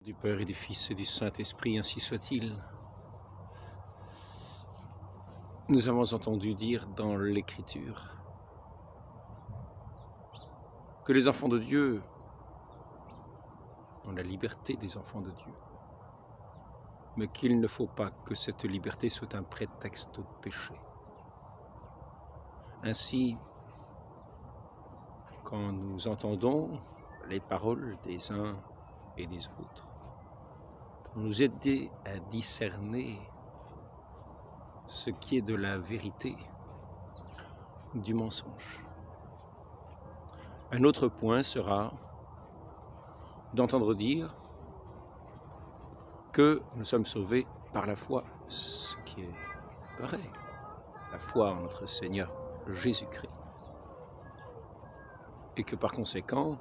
Du Père et du Fils et du Saint-Esprit, ainsi soit-il. Nous avons entendu dire dans l'Écriture que les enfants de Dieu ont la liberté des enfants de Dieu, mais qu'il ne faut pas que cette liberté soit un prétexte au péché. Ainsi, quand nous entendons les paroles des uns et des autres, pour nous aider à discerner ce qui est de la vérité du mensonge. Un autre point sera d'entendre dire que nous sommes sauvés par la foi, ce qui est vrai, la foi en notre Seigneur Jésus-Christ, et que par conséquent,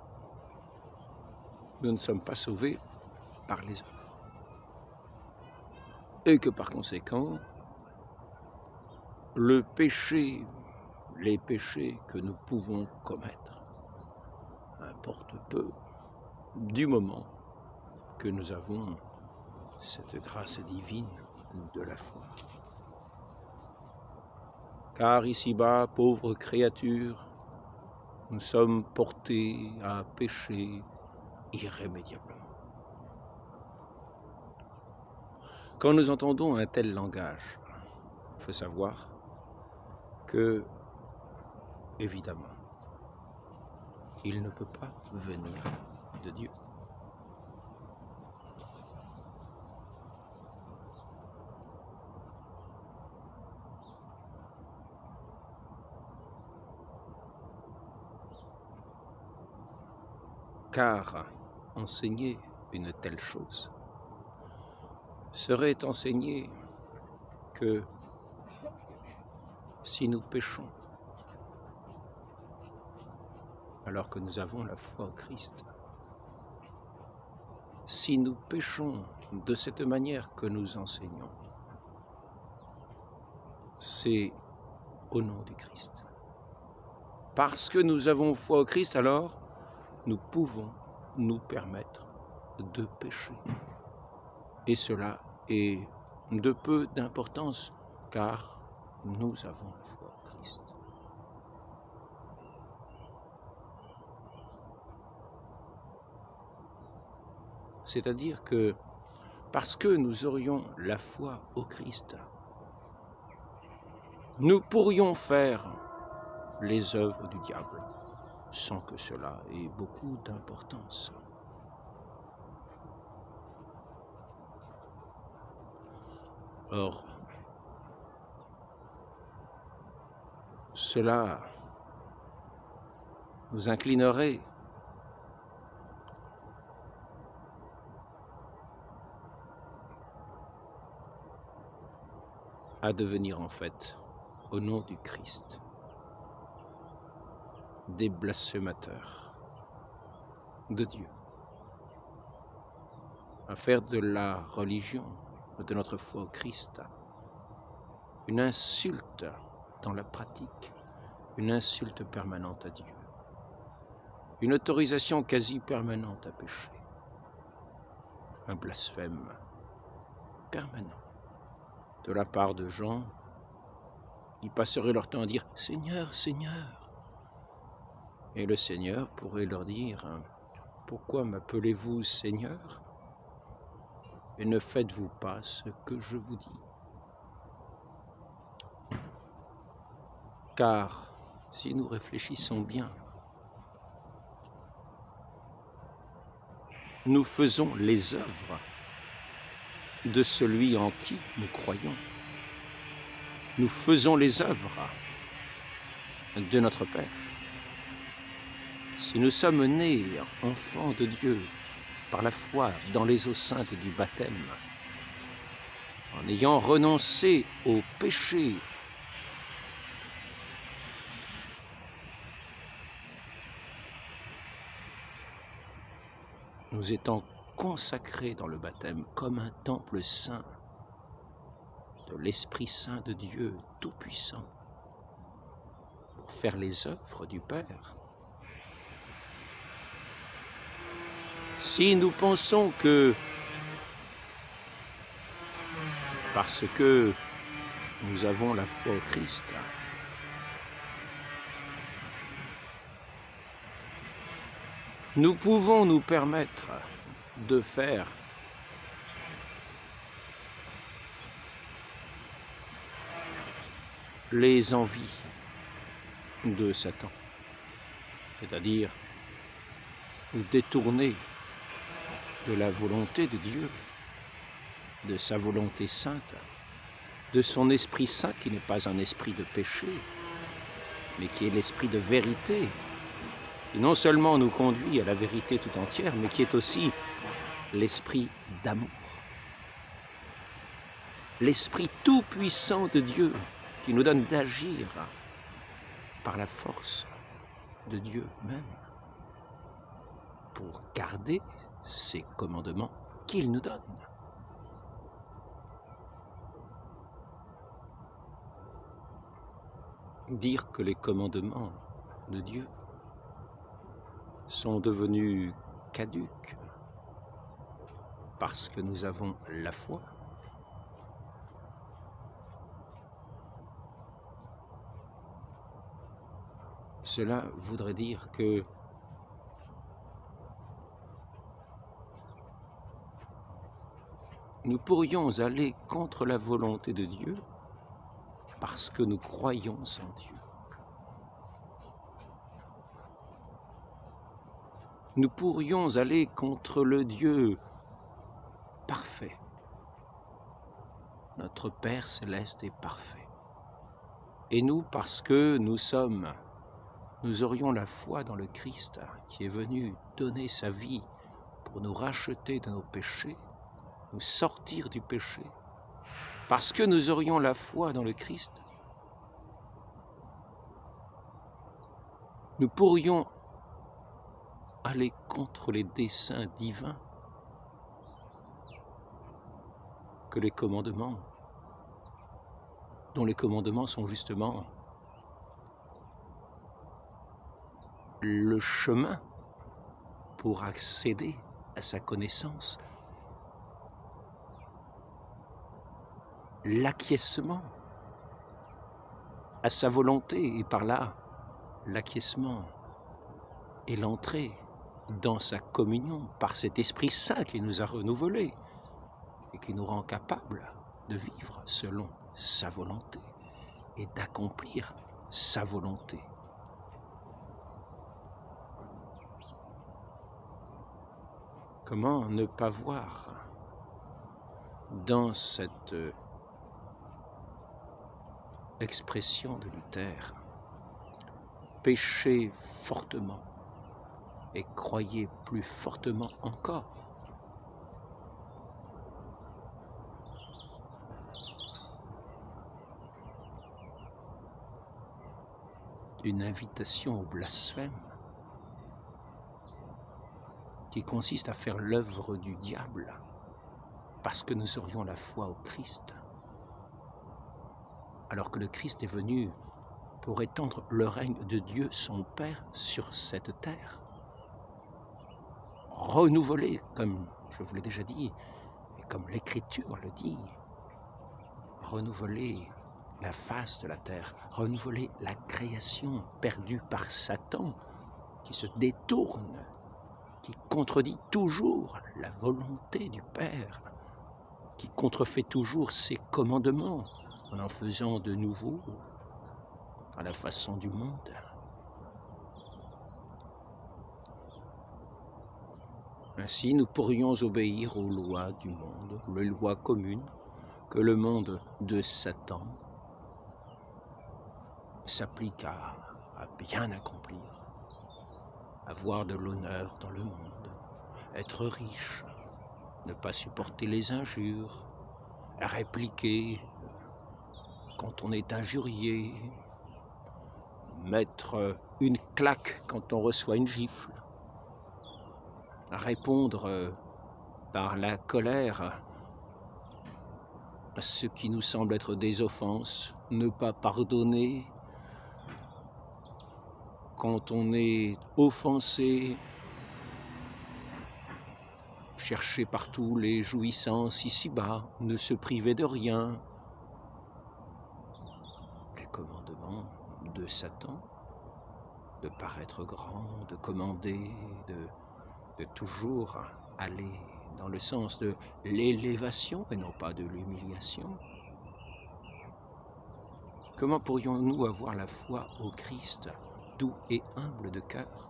nous ne sommes pas sauvés par les œuvres, et que par conséquent, le péché, les péchés que nous pouvons commettre, importe peu du moment que nous avons cette grâce divine de la foi. Car ici-bas, pauvres créatures, nous sommes portés à pécher irrémédiablement. Quand nous entendons un tel langage, il faut savoir que, évidemment, il ne peut pas venir de Dieu. Car enseigner une telle chose serait enseigner que si nous péchons, alors que nous avons la foi au Christ, si nous péchons de cette manière que nous enseignons, c'est au nom du Christ. Parce que nous avons foi au Christ, alors nous pouvons nous permettre de pécher. Et cela est de peu d'importance, car nous avons la foi au Christ. C'est-à-dire que parce que nous aurions la foi au Christ, nous pourrions faire les œuvres du diable sans que cela ait beaucoup d'importance. Or, cela nous inclinerait à devenir en fait, au nom du Christ, des blasphémateurs de Dieu, à faire de la religion, de notre foi au Christ, une insulte dans la pratique, une insulte permanente à Dieu, une autorisation quasi permanente à pécher, un blasphème permanent de la part de gens qui passeraient leur temps à dire « Seigneur, Seigneur ». Et le Seigneur pourrait leur dire « Pourquoi m'appelez-vous Seigneur et ne faites-vous pas ce que je vous dis ?» Car si nous réfléchissons bien, nous faisons les œuvres de celui en qui nous croyons. Nous faisons les œuvres de notre Père. Si nous sommes nés enfants de Dieu par la foi dans les eaux saintes du baptême, en ayant renoncé au péché, nous étant consacrés dans le baptême comme un temple saint de l'Esprit Saint de Dieu Tout-Puissant pour faire les œuvres du Père. Si nous pensons que parce que nous avons la foi au Christ, nous pouvons nous permettre de faire les envies de Satan, c'est-à-dire nous détourner de la volonté de Dieu, de sa volonté sainte, de son Esprit Saint qui n'est pas un esprit de péché, mais qui est l'esprit de vérité, qui non seulement nous conduit à la vérité tout entière, mais qui est aussi l'esprit d'amour, l'esprit tout-puissant de Dieu, qui nous donne d'agir par la force de Dieu même, pour garder ces commandements qu'il nous donne. Dire que les commandements de Dieu sont devenus caducs parce que nous avons la foi, cela voudrait dire que nous pourrions aller contre la volonté de Dieu parce que nous croyons en Dieu. Nous pourrions aller contre le Dieu parfait. Notre Père céleste est parfait. Et nous, parce que nous aurions la foi dans le Christ qui est venu donner sa vie pour nous racheter de nos péchés, nous sortir du péché, parce que nous aurions la foi dans le Christ, nous pourrions aller contre les desseins divins que les commandements, dont les commandements sont justement le chemin pour accéder à sa connaissance, l'acquiescement à sa volonté, et par là, l'acquiescement et l'entrée dans sa communion par cet Esprit Saint qui nous a renouvelés et qui nous rend capables de vivre selon sa volonté et d'accomplir sa volonté. Comment ne pas voir dans cette expression de Luther, péchez fortement et croyez plus fortement encore. Une invitation au blasphème qui consiste à faire l'œuvre du diable parce que nous aurions la foi au Christ, alors que le Christ est venu pour étendre le règne de Dieu son Père sur cette terre, renouveler, comme je vous l'ai déjà dit, et comme l'Écriture le dit, renouveler la face de la terre, renouveler la création perdue par Satan, qui se détourne, qui contredit toujours la volonté du Père, qui contrefait toujours ses commandements en faisant de nouveau à la façon du monde. Ainsi, nous pourrions obéir aux lois du monde, les lois communes que le monde de Satan s'applique à bien accomplir, avoir de l'honneur dans le monde, être riche, ne pas supporter les injures, répliquer quand on est injurié, mettre une claque quand on reçoit une gifle, répondre par la colère à ce qui nous semble être des offenses, ne pas pardonner quand on est offensé, chercher partout les jouissances ici-bas, ne se priver de rien. Les commandements de Satan, de paraître grand, de commander, de toujours aller dans le sens de l'élévation et non pas de l'humiliation. Comment pourrions-nous avoir la foi au Christ, doux et humble de cœur,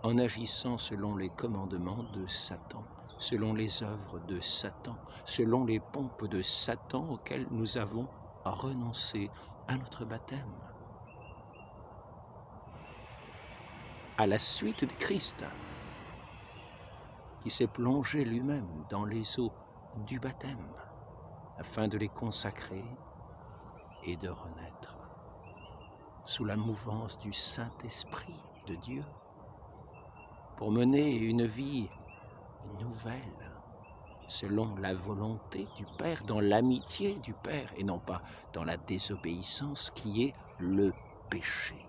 en agissant selon les commandements de Satan, selon les œuvres de Satan, selon les pompes de Satan auxquelles nous avons renoncé à notre baptême, à la suite de Christ, qui s'est plongé lui-même dans les eaux du baptême, afin de les consacrer et de renaître sous la mouvance du Saint-Esprit de Dieu, pour mener une vie nouvelle, selon la volonté du Père, dans l'amitié du Père, et non pas dans la désobéissance qui est le péché.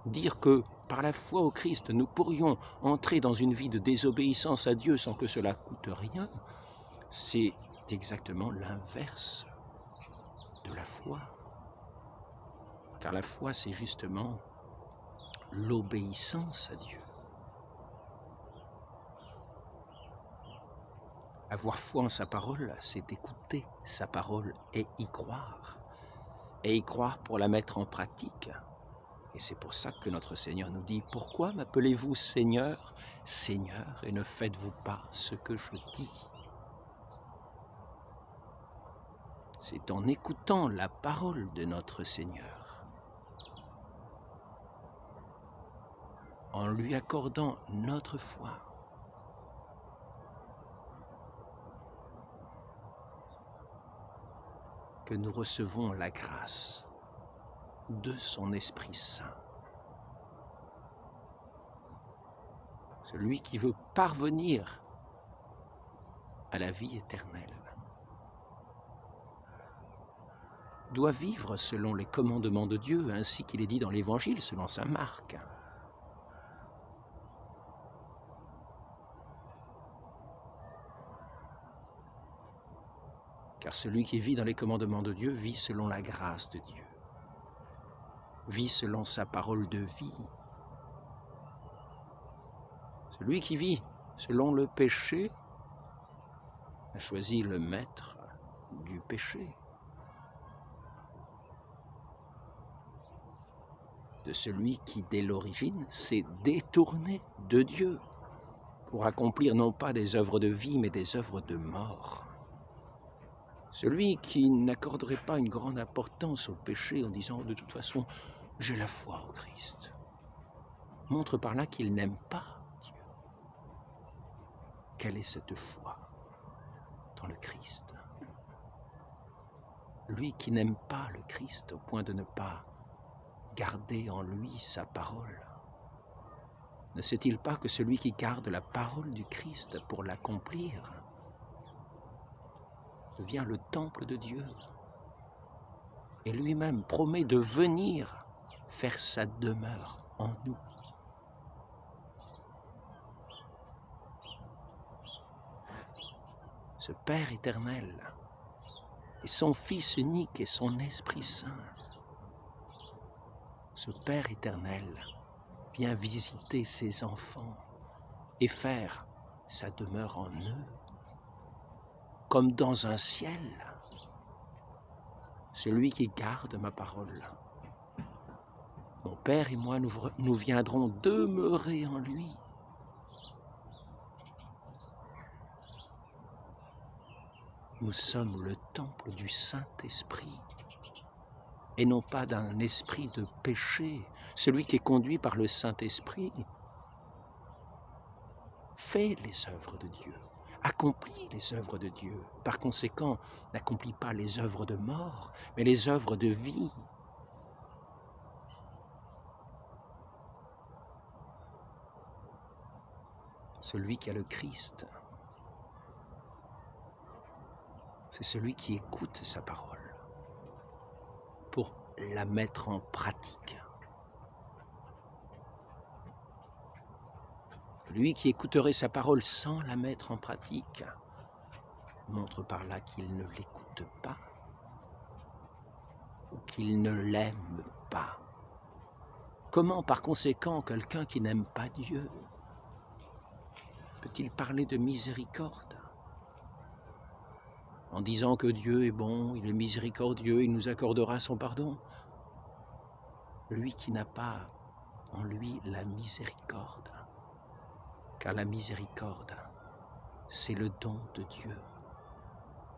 Dire que par la foi au Christ, nous pourrions entrer dans une vie de désobéissance à Dieu sans que cela coûte rien, c'est exactement l'inverse de la foi. Car la foi, c'est justement l'obéissance à Dieu. Avoir foi en sa parole, c'est écouter sa parole et y croire. Et y croire pour la mettre en pratique. Et c'est pour ça que notre Seigneur nous dit « Pourquoi m'appelez-vous Seigneur, Seigneur, et ne faites-vous pas ce que je dis ?» C'est en écoutant la parole de notre Seigneur, en lui accordant notre foi, que nous recevons la grâce de son Esprit Saint. Celui qui veut parvenir à la vie éternelle doit vivre selon les commandements de Dieu, ainsi qu'il est dit dans l'Évangile selon saint Marc. Car celui qui vit dans les commandements de Dieu vit selon la grâce de Dieu, vit selon sa parole de vie. Celui qui vit selon le péché a choisi le maître du péché. De celui qui, dès l'origine, s'est détourné de Dieu pour accomplir non pas des œuvres de vie, mais des œuvres de mort. Celui qui n'accorderait pas une grande importance au péché en disant « de toute façon, j'ai la foi au Christ », montre par là qu'il n'aime pas Dieu. Quelle est cette foi dans le Christ? Lui qui n'aime pas le Christ au point de ne pas garder en lui sa parole, ne sait-il pas que celui qui garde la parole du Christ pour l'accomplir devient le temple de Dieu et lui-même promet de venir faire sa demeure en nous? Ce Père éternel et son Fils unique et son Esprit Saint, ce Père éternel vient visiter ses enfants et faire sa demeure en eux, comme dans un ciel. Celui qui garde ma parole, mon Père et moi, nous viendrons demeurer en lui. Nous sommes le temple du Saint-Esprit, et non pas d'un esprit de péché. Celui qui est conduit par le Saint-Esprit fait les œuvres de Dieu, accomplit les œuvres de Dieu. Par conséquent, n'accomplit pas les œuvres de mort, mais les œuvres de vie. Celui qui a le Christ, c'est celui qui écoute sa parole pour la mettre en pratique. Celui qui écouterait sa parole sans la mettre en pratique montre par là qu'il ne l'écoute pas ou qu'il ne l'aime pas. Comment, par conséquent, quelqu'un qui n'aime pas Dieu peut-il parler de miséricorde en disant que Dieu est bon, il est miséricordieux, il nous accordera son pardon? Lui qui n'a pas en lui la miséricorde, car la miséricorde, c'est le don de Dieu.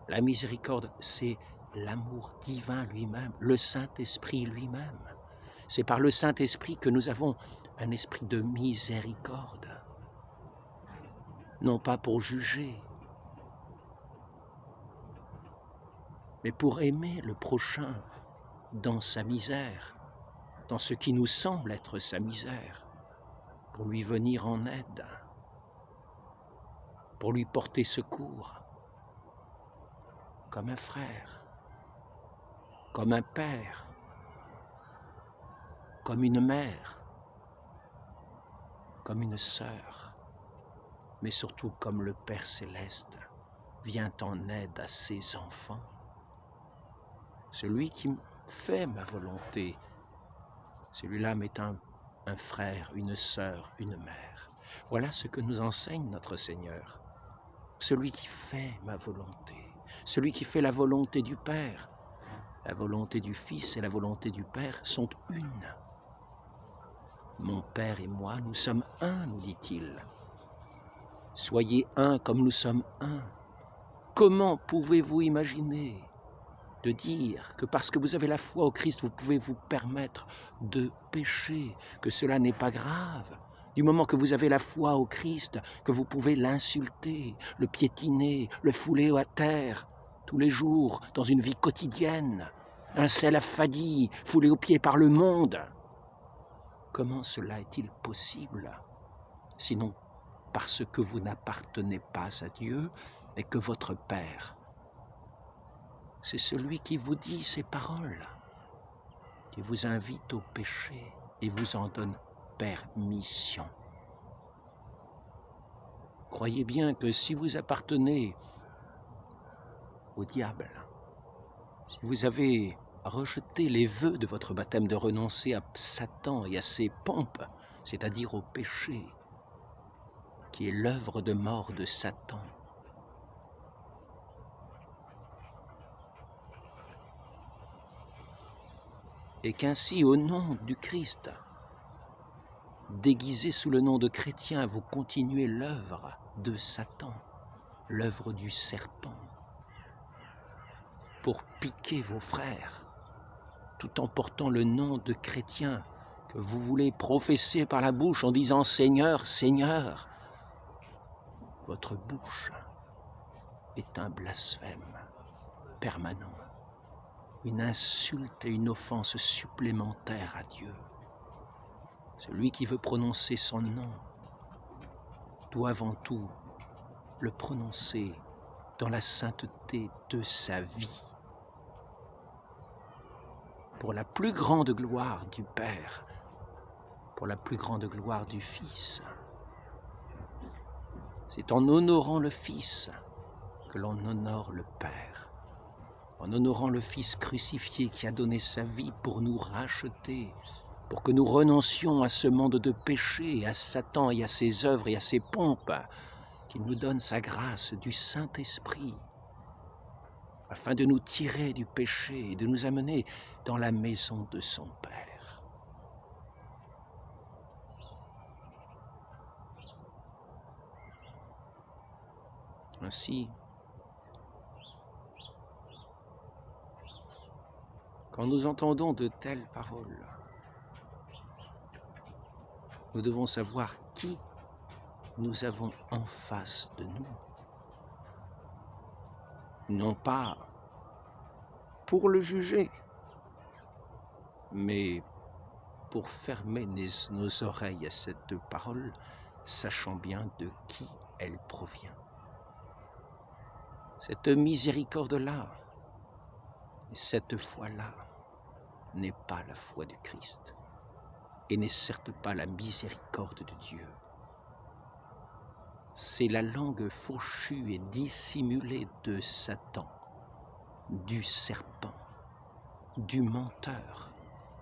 La miséricorde, c'est l'amour divin lui-même, le Saint-Esprit lui-même. C'est par le Saint-Esprit que nous avons un esprit de miséricorde, non pas pour juger, mais pour aimer le prochain dans sa misère, dans ce qui nous semble être sa misère, pour lui venir en aide, pour lui porter secours, comme un frère, comme un père, comme une mère, comme une sœur, mais surtout comme le Père Céleste vient en aide à ses enfants. Celui qui fait ma volonté, celui-là m'est un frère, une sœur, une mère. Voilà ce que nous enseigne notre Seigneur. Celui qui fait ma volonté, celui qui fait la volonté du Père, la volonté du Fils et la volonté du Père sont une. Mon Père et moi, nous sommes un, nous dit-il. Soyez un comme nous sommes un. Comment pouvez-vous imaginer de dire que parce que vous avez la foi au Christ, vous pouvez vous permettre de pécher, que cela n'est pas grave? Du moment que vous avez la foi au Christ, que vous pouvez l'insulter, le piétiner, le fouler à terre, tous les jours, dans une vie quotidienne, un sel affadi, foulé aux pieds par le monde. Comment cela est-il possible, sinon parce que vous n'appartenez pas à Dieu et que votre Père, c'est celui qui vous dit ces paroles, qui vous invite au péché et vous en donne permission. Croyez bien que si vous appartenez au diable, si vous avez rejeté les vœux de votre baptême de renoncer à Satan et à ses pompes, c'est-à-dire au péché, qui est l'œuvre de mort de Satan, et qu'ainsi, au nom du Christ, déguisé sous le nom de chrétien, vous continuez l'œuvre de Satan, l'œuvre du serpent, pour piquer vos frères, tout en portant le nom de chrétien que vous voulez professer par la bouche en disant « Seigneur, Seigneur ». Votre bouche est un blasphème permanent, une insulte et une offense supplémentaire à Dieu. Celui qui veut prononcer son nom doit avant tout le prononcer dans la sainteté de sa vie, pour la plus grande gloire du Père, pour la plus grande gloire du Fils. C'est en honorant le Fils que l'on honore le Père, en honorant le Fils crucifié qui a donné sa vie pour nous racheter, pour que nous renoncions à ce monde de péché, à Satan et à ses œuvres et à ses pompes, qu'il nous donne sa grâce du Saint-Esprit, afin de nous tirer du péché et de nous amener dans la maison de son Père. Ainsi, quand nous entendons de telles paroles, nous devons savoir qui nous avons en face de nous. Non pas pour le juger, mais pour fermer nos oreilles à cette parole, sachant bien de qui elle provient. Cette miséricorde-là, cette foi-là, n'est pas la foi du Christ et n'est certes pas la miséricorde de Dieu. c'est la langue fourchue et dissimulée de Satan, du serpent, du menteur,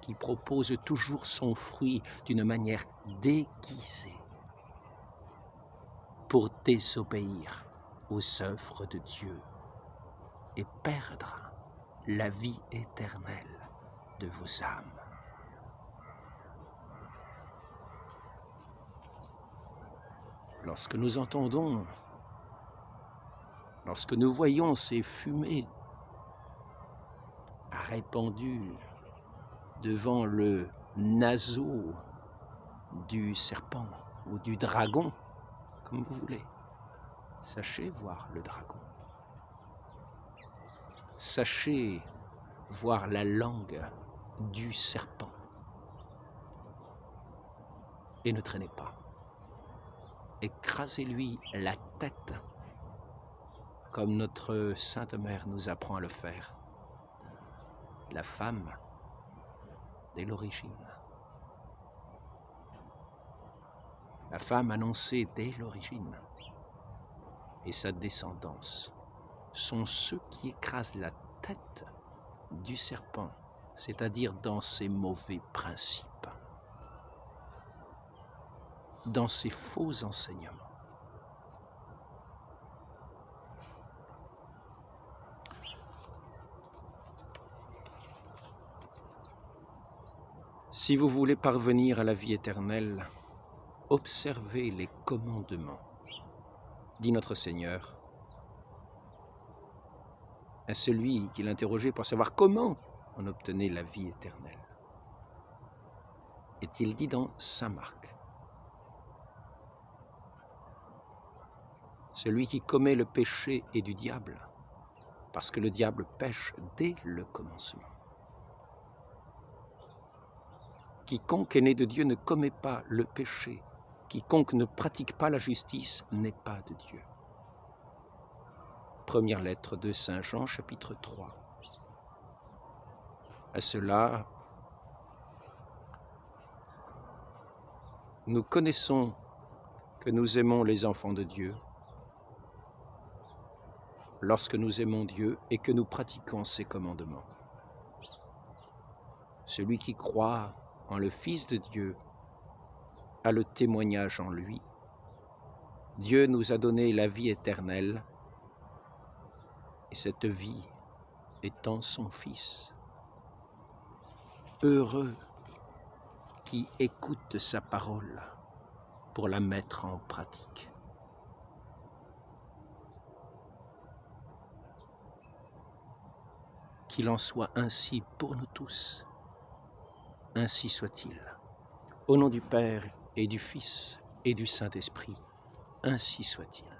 qui propose toujours son fruit d'une manière déguisée pour désobéir aux œuvres de Dieu et perdre la vie éternelle de vos âmes. Lorsque nous entendons, lorsque nous voyons ces fumées répandues devant le naseau du serpent ou du dragon, comme vous voulez, sachez voir le dragon. Sachez voir la langue du serpent et ne traînez pas. Écrasez-lui la tête, comme notre Sainte Mère nous apprend à le faire. La femme, dès l'origine. La femme annoncée dès l'origine et sa descendance sont ceux qui écrasent la tête du serpent, c'est-à-dire dans ses mauvais principes, dans ses faux enseignements. Si vous voulez parvenir à la vie éternelle, observez les commandements, dit notre Seigneur à celui qui l'interrogeait pour savoir comment on obtenait la vie éternelle. Est-il dit dans Saint Marc, celui qui commet le péché est du diable, parce que le diable pêche dès le commencement. Quiconque est né de Dieu ne commet pas le péché. Quiconque ne pratique pas la justice n'est pas de Dieu. Première lettre de Saint Jean, chapitre 3. À cela, nous connaissons que nous aimons les enfants de Dieu lorsque nous aimons Dieu et que nous pratiquons ses commandements. Celui qui croit en le Fils de Dieu a le témoignage en lui. Dieu nous a donné la vie éternelle et cette vie est en son Fils. Heureux qui écoute sa parole pour la mettre en pratique. Qu'il en soit ainsi pour nous tous. Ainsi soit-il. Au nom du Père et du Fils et du Saint-Esprit, ainsi soit-il.